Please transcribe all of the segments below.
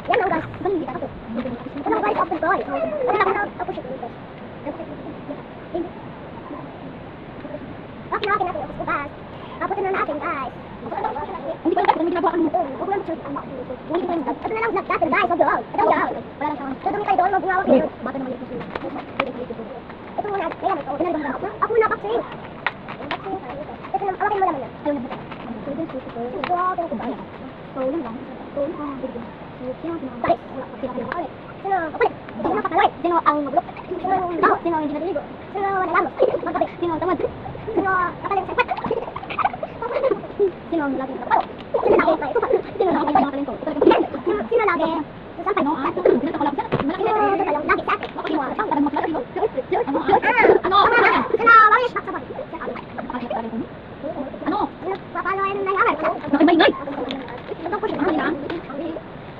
Yan ang guys. Unang guys, open ko. Wala na tapos ito. Bakit natin natin yung bukas? Tapos na natin guys. Hindi pa natin ginagawa kami nito. Huwag lang siya. Ito na lang vlog natin guys. Huwag daw. Ito daw. Wala lang sa dumi kayo doon. Mag-ngawag kayo. Bata naman yung sila. Ito muna. Kaya ito. Pinaliban ako. Ako muna vaccine. Ito na. Awakin mo naman yan. Ayaw na buta. So, yun lang. Sino ang maglok? Sino ang hindi naliligo? Sino nalamos? Sino ang tamad? Sino kapalit sa pat? Sino ang lagi kapalo? Sino lagi pa ito? Sino lagi pa yung ko? Sino lagi? Sasampay no? Sino takalap sa? Sino takalap lagi sa atin? Sino ang takalap maglalaki mo? Ano? Sino lagi sa sabay? Ano? Paano ay nangyayari? Nakibay-ngay! Ito po siya.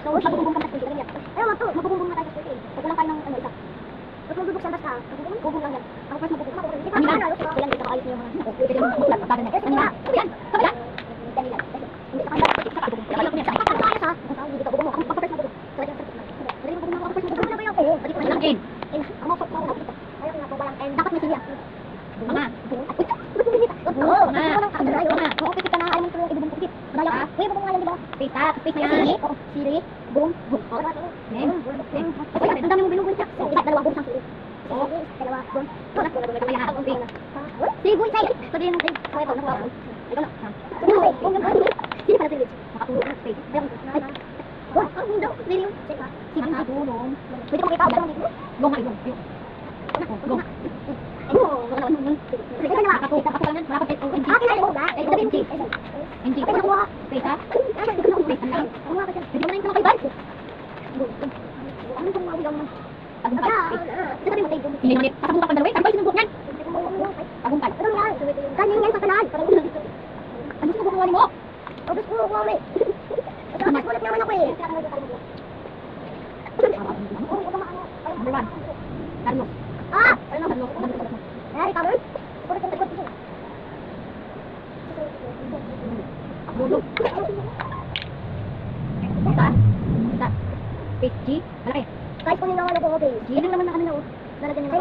So, magbubong ka na sa pwede. Ayaw, magbubong na tayo sa pwede. Pagkulang tayo ng ano isa. Tapos magbubong siya basta. Magbubong lang yan. Ako first magbubong. Hindi pa ano. Kailan dito kaayos niyo mga pwede yung muklat. Baga na. Ano na? Yan. Kabila. Dali lang. Hindi ka kanda. Kaya ko niya. Sa kapag kaya sa. Hindi ka bubong mo. Ang pagpapres magbubong. So, yan. Dali mo bubong ako. First magbubong na ba yung Dali ko lang in. Ang mga pagpapres magbubong. Ayaw ko na po walang dapat may silya. Mga. Oo, pipit ka na. Ayaw mo ito yung ibubong pipit. Madaya ka. Uy, bubong nga yan, di ba? Space na yan. Siri. Boom. Boom. Ang dami mong binubuin siya. Dalawa boom sang siri. Dalawa boom. Sige, buhay sa'yo. Sabihin mo sa'yo. Okay, ito. Nakuha ko. Ikaw na. Sino pala sa'yo? Makatulog na space. Meron. Boom. Ang mundo. Siri yung. Sige, tulong. Pwede mo kita. Gong nga, gong. Gong. Sige, dalawa. Makatulog na. Makatulog na. Akin na yung ba? Sabihin mo sa'yo. Hindi. Ako nakuha. Space ha? Space ha lang. Ako nga ka dyan. Pwede mo na yung tumakay ba? Ano kung mawag ang agungkal? Sabi mo tayo. Hindi naman pasabungkal pa dalawa. Ano ba yung sinubukan? Agungkal. Ano yan? Ganyan yan sa kanal. Ano sinubukan mo? Obis ko ko eh. Obis ulit naman ako eh. Number 1. Carlos. Carlos. Nari ka mo? Puro kang tagod dito. Bulog. Space G. Malaki. Kahit kung yung naman ako, okay. G lang naman na kanina. Lalagyan nyo.